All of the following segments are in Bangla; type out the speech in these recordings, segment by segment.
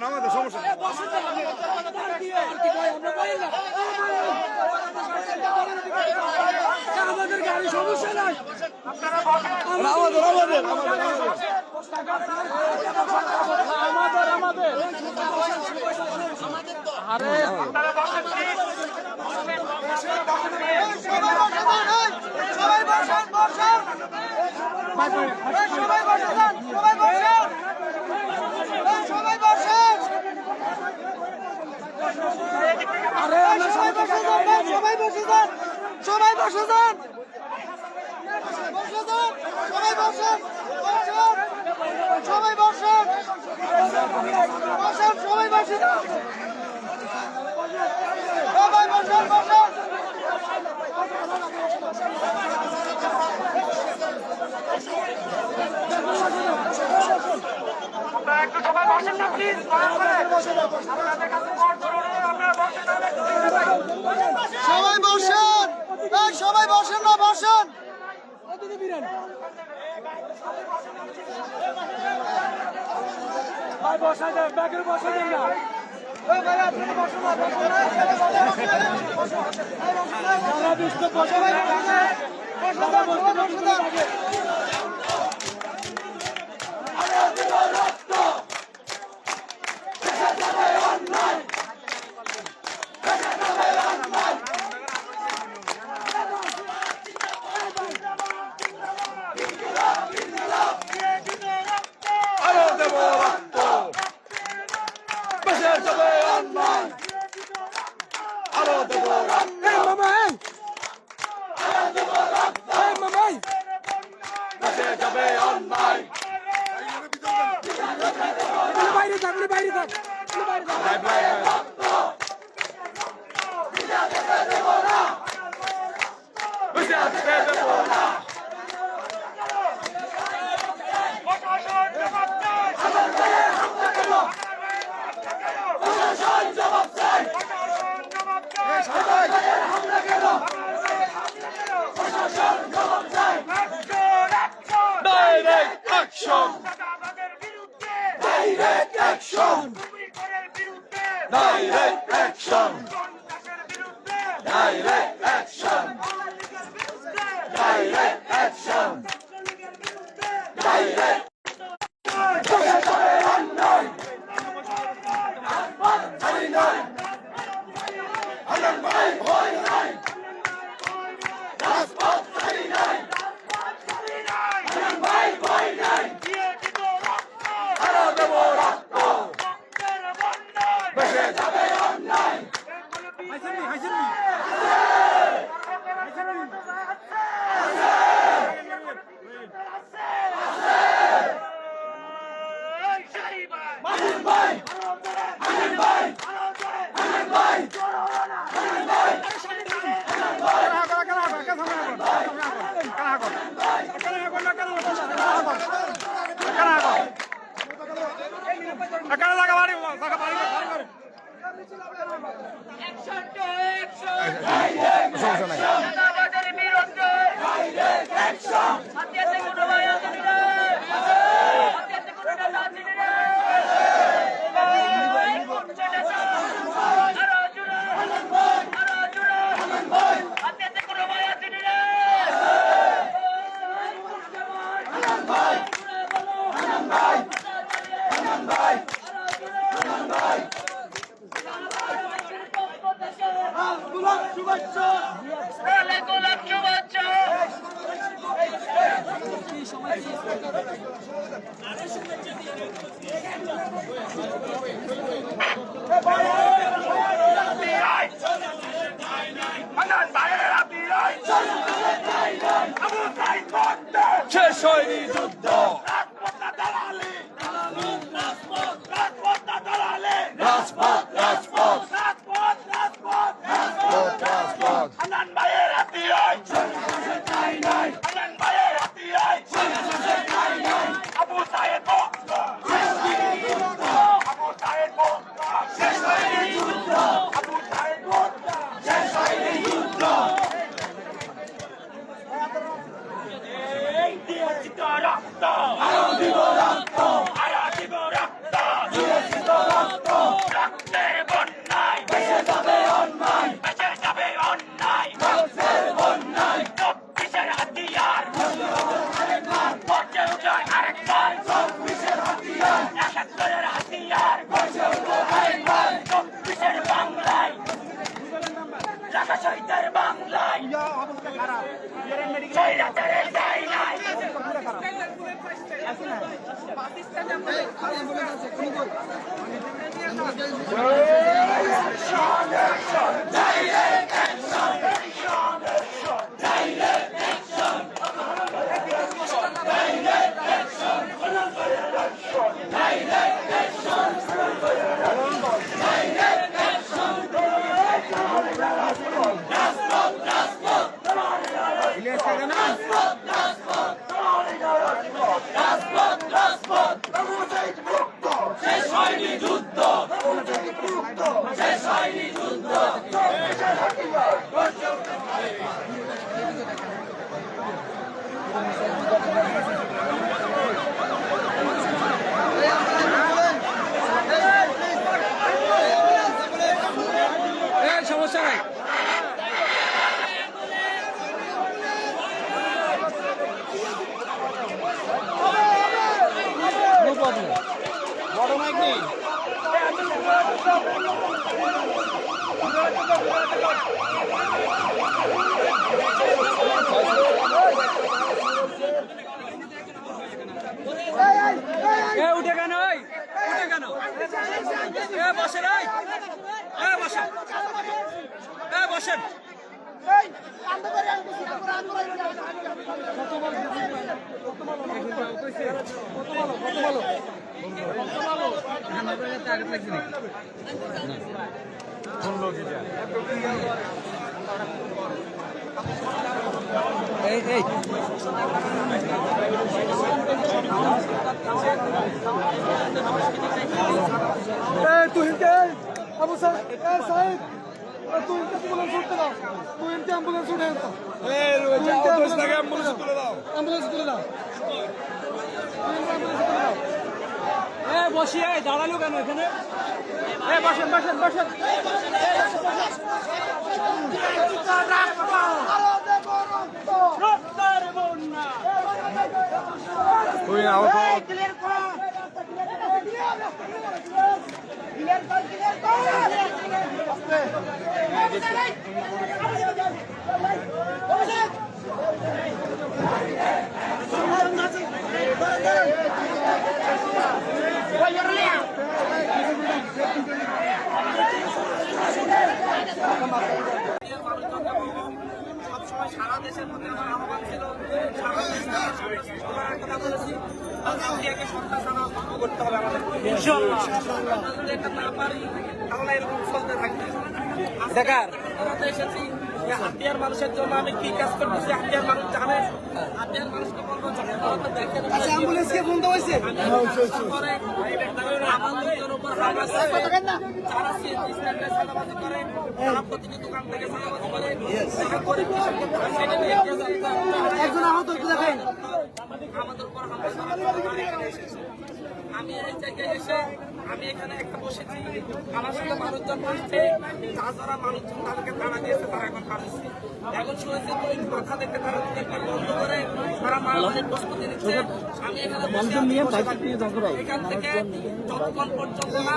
আমাদের সমস্যা আমাদের গাড়ি সমস্যা নাই আমাদের আমাদের আমাদের আমাদের আরে সবাই বসেন বসেন সবাই বসেন সবাই বসেন সবাই বসেন আরে আমরা সবাই বসেন বসুন। ভাই বসাই দেন, ব্যাগের বসাই দেন না। ভাই আপনারা বসুন না, বসুন না, বসুন। যারা দুষ্ট বসে সবাই না, বসুন না, বসুন না, সবাই বসুন না। বাইরে থাক, বাইরে থাক, বাইরে থাক। Direct action! Direct action! Direct action! Direct action! Direct action! Direct শেষ হয়নি যুদ্ধ রাজপথ রাজপথ রাজপথ শেষ হয়নি যুদ্ধ আসেন। এই আন্দো করে আন্দো আন্দো তুই আবু সাহেব সাহেব তুই অ্যাম্বুলেন্স উঠতে দাও তুই অ্যাম্বুলেন্স উঠে দাও অ্যাম্বুলেন্স তুলে দাও অ্যাম্বুলেন্স তুলে দাও বসিয়ে দাঁড়ালো কেন এখানে? বসেন বসেন বসেন। তুই আহত ক্লিয়ার কর ক্লিয়ার কর ক্লিয়ার সবসময় সারা দেশের মধ্যে আমার আহ্বান ছিল সারা দেশ কথা বলেছি ইন্ডিয়াকে সন্ত্রাসনা বন্ধ করতে হবে আমাদের। আমরা যদি এটা না পারি তাহলে এরকম চলতে থাকবে। আমরা এসেছি যে হাতিয়ার মানুষের জন্য আমি কি কাজ করতেছি হাতিয়ার মানুষ জানে। হাতিয়ার মানুষকে বলবো দেখেন অ্যাম্বুলেন্সকে ফোন দেওয়া হয়েছে আমাদের উপর হামলা করে যারা সিএনজি স্ট্যান্ডে সাদাবাজি করে তারা প্রতিটি দোকান থেকে সাদাবাজি করে যারা গরিব কৃষককে সেটা নিয়ে একজন আহত দেখেন আমাদের উপর হামলা এখানে এসেছে। আমি এই জায়গায় এসে আমি এখানে একটা বসেছি আমার সাথে মানুষজন বসছে যারা মানুষজন তাদেরকে তারা দিয়েছে তারা এখন পাচ্ছে এখন শুনেছি ওই কথা দেখে তারা বন্ধ করে তারা মানুষের প্রস্তুতি নিচ্ছে। আমি এখানে এখান থেকে যতক্ষণ পর্যন্ত না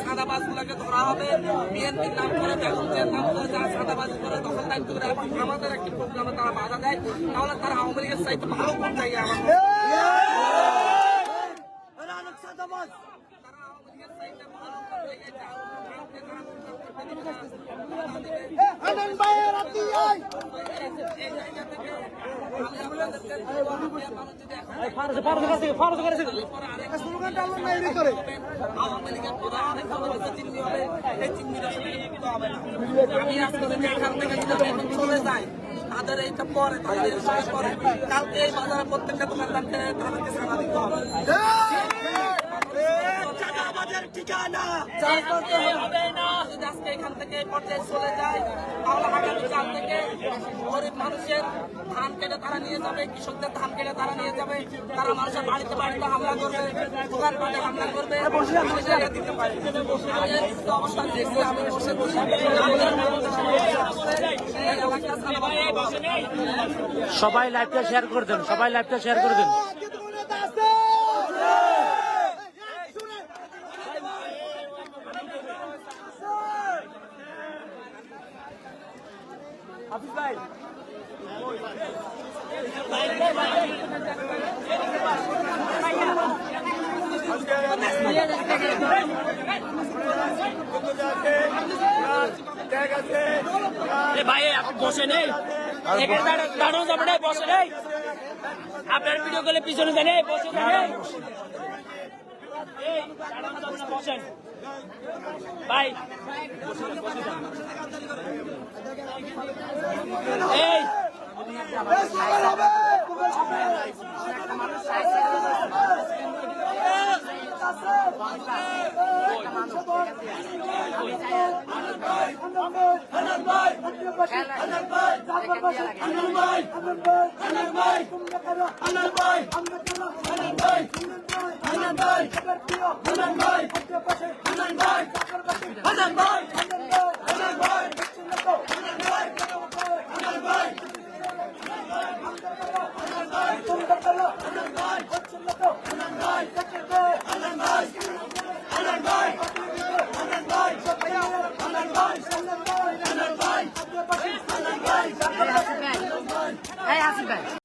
সাদাবাজ গুলাকে ধরা হবে বিএনপির নাম করে বেগমদের নাম করে যারা সাদাবাজি করে তখন দায়িত্ব করে আমাদের একটি প্রোগ্রামে তারা বাধা দেয় তাহলে তারা আওয়ামী লীগের চাইতে ভালো কোন জায়গায় আমাদের আওয়ামী লীগের প্রধান চিহ্ন হবে এই চিহ্নটা হবে না। আমি আজকে এখান থেকে যদি এখন চলে যাই তাদের এইটা পরে তাদের সময় পরে কালকে এই বাজারে প্রত্যেকটা দোকানদারকে তাদেরকে সারা দিতে হবে। আজকে এখান থেকে পর্যায়ে চলে যায় তাহলে আগামীকাল থেকে গরিব মানুষের ধান কেটে তারা নিয়ে যাবে কৃষকদের ধান কেটে তারা নিয়ে যাবে তারা মানুষের বাড়িতে বাড়িতে হামলা করবে দোকানপাটে হামলা করবে আমি জায়গা দিতে পারি অবস্থান দেখছি আমি বসে সবাই লাইভটা শেয়ার করে দেন, সবাই লাইভটা শেয়ার করে দেন। হাফিজ ভাই ভাই আপনি বসে নেই দাঁড়ানো যাবে না বসে নেই আপনার ভিডিও করলে পিছনে দেন বসে বসেন ভাই এই Hey, Hasib Bey.